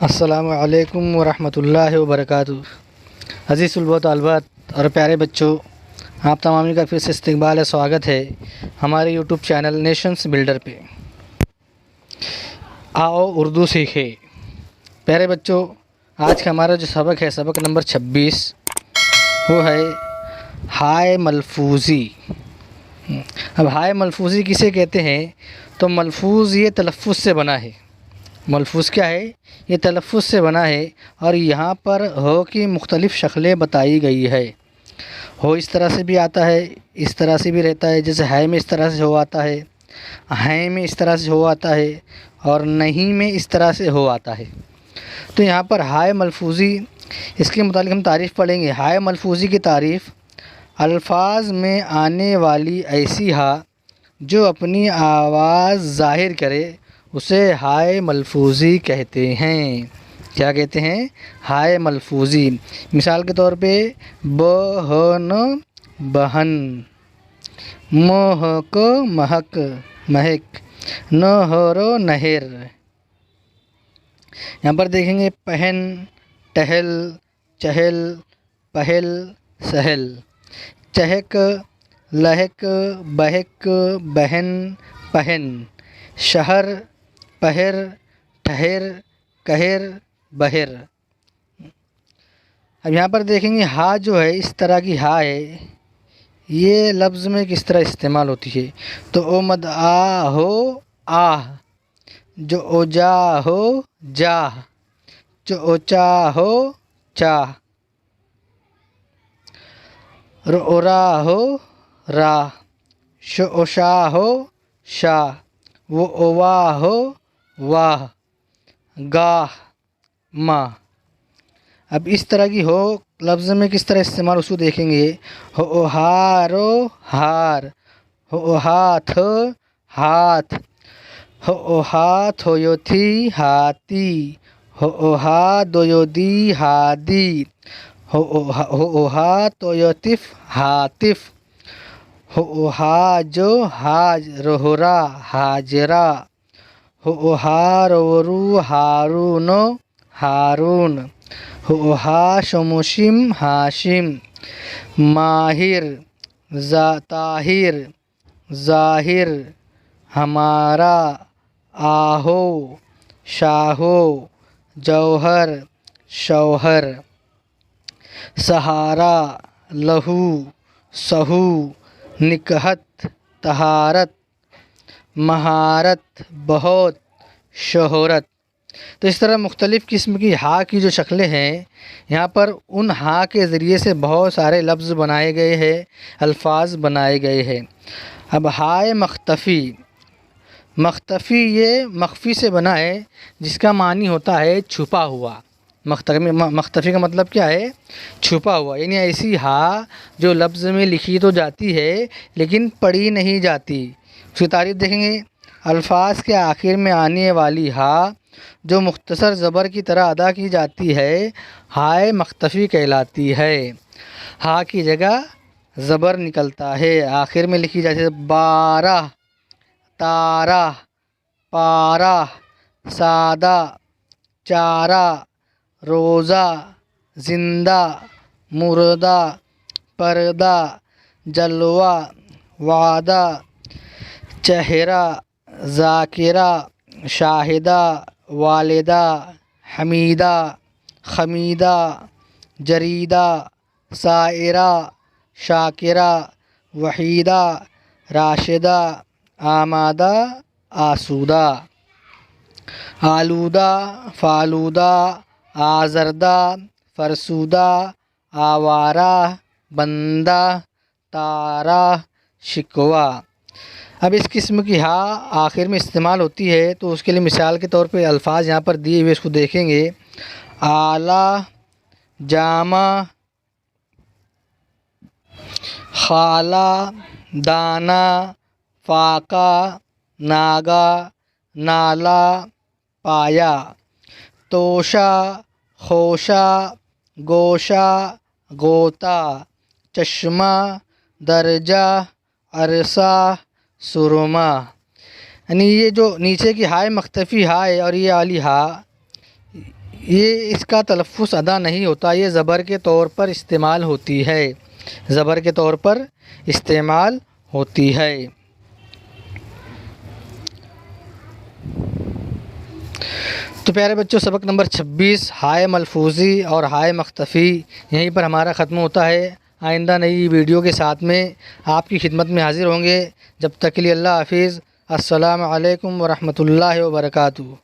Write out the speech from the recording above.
السلام علیکم ورحمۃ اللہ وبرکاتہ۔ عزیز طلباء و طالبات اور پیارے بچوں، آپ تمام کا پھر سے استقبال ہے، سواگت ہے ہمارے یوٹیوب چینل نیشنز بلڈر پہ۔ آؤ اردو سیکھے۔ پیارے بچوں، آج کا ہمارا جو سبق ہے، سبق نمبر 26، وہ ہے ہائے ملفوظی۔ اب ہائے ملفوظی کسے کہتے ہیں؟ تو ملفوظ یہ تلفظ سے بنا ہے۔ ملفوظ کیا ہے؟ یہ تلفظ سے بنا ہے، اور یہاں پر ہو کی مختلف شکلیں بتائی گئی ہے۔ ہو اس طرح سے بھی آتا ہے، اس طرح سے بھی رہتا ہے، جیسے ہے میں اس طرح سے ہو آتا ہے، ہیں میں اس طرح سے ہو آتا ہے، اور نہیں میں اس طرح سے ہو آتا ہے۔ تو یہاں پر ہائے ملفوظی، اس کے متعلق ہم تعریف پڑھیں گے۔ ہائے ملفوظی کی تعریف: الفاظ میں آنے والی ایسی ہا جو اپنی آواز ظاہر کرے اسے ہائے ملفوظی کہتے ہیں۔ کیا کہتے ہیں؟ ہائے ملفوظی۔ مثال کے طور پہ بہن بہن، مہک مہک مہک، نہر نہر۔ یہاں پر دیکھیں گے پہن ٹہل چہل پہل سہل، چہک لہک بہک بہن پہن، شہر پہر ٹھہر کہر بہر۔ اب یہاں پر دیکھیں گے ہا جو ہے، اس طرح کی ہا ہے، یہ لفظ میں کس طرح استعمال ہوتی ہے؟ تو اومد آ ہو آہ، جو اوجا ہو جاہ، جو اوچا ہو چاہ، رورا ہو راہ، شوشا ہو شاہ، وہ اوا ہو واہ، گاہ ماہ۔ اب اس طرح کی ہو لفظ میں کس طرح استعمال اس کو دیکھیں گے۔ ہو ہارو ہار، ہو ہاتھ ہاتھ، ہو ہاتھ ہو تھی ہاتھی، ہو ہا دو دی ہادی، ہو ہا تو یوتف ہاتف، ہو ہا جو حاج روہرا حاجرہ، ہو ہا رو ہارون ہارون، ہو ہا شمشم ہاشم، ماہر طاہر ظاہر، ہمارا آہو شاہو، جوہر شوہر، سہارا لہو سہو، نکہت طہارت، مہارت بہت، شہرت۔ تو اس طرح مختلف قسم کی ہا کی جو شکلیں ہیں، یہاں پر ان ہا کے ذریعے سے بہت سارے لفظ بنائے گئے ہیں، الفاظ بنائے گئے ہیں۔ اب ہائے مختفی۔ مختفی یہ مخفی سے بنا ہے، جس کا معنی ہوتا ہے چھپا ہوا۔ مختفی کا مطلب کیا ہے؟ چھپا ہوا، یعنی ایسی ہا جو لفظ میں لکھی تو جاتی ہے لیکن پڑھی نہیں جاتی۔ اس کی تعریف دیکھیں گے: الفاظ کے آخر میں آنے والی ہا جو مختصر زبر کی طرح ادا کی جاتی ہے، ہائے مختفی کہلاتی ہے۔ ہا کی جگہ زبر نکلتا ہے، آخر میں لکھی جاتی ہے۔ بارہ، تارہ، پارہ، سادہ، چارہ، روزہ، زندہ، مردہ، پردہ، جلوہ، وعدہ، چہرہ، ذاکرہ، شاہدہ، والدہ، حمیدہ، خمیدہ، جریدہ، سائرہ، شاکرہ، وحیدہ، راشدہ، آمادہ، آسودہ، آلودہ، فالودہ، آزردہ، فرسودہ، آوارہ، بندہ، تارہ، شکوہ۔ اب اس قسم کی ہا آخر میں استعمال ہوتی ہے، تو اس کے لیے مثال کے طور پہ الفاظ یہاں پر دیے ہوئے، اس کو دیکھیں گے: آلہ، جامہ، خالہ، دانہ، فاقہ، ناگا، نالا، پایا، توشہ، خوشہ، گوشہ، غوطہ، چشمہ، درجہ، عرصہ، سرما۔ یعنی یہ جو نیچے کی ہائے مختفی ہا ہے اور یہ والی ہا، یہ اس کا تلفظ ادا نہیں ہوتا، یہ زبر کے طور پر استعمال ہوتی ہے، زبر کے طور پر استعمال ہوتی ہے۔ تو پیارے بچوں، سبق نمبر 26 ہائے ملفوظی اور ہائے مختفی یہیں پر ہمارا ختم ہوتا ہے۔ آئندہ نئی ویڈیو کے ساتھ میں آپ کی خدمت میں حاضر ہوں گے۔ جب تک کے لیے اللہ حافظ۔ السلام علیکم ورحمۃ اللہ وبرکاتہ۔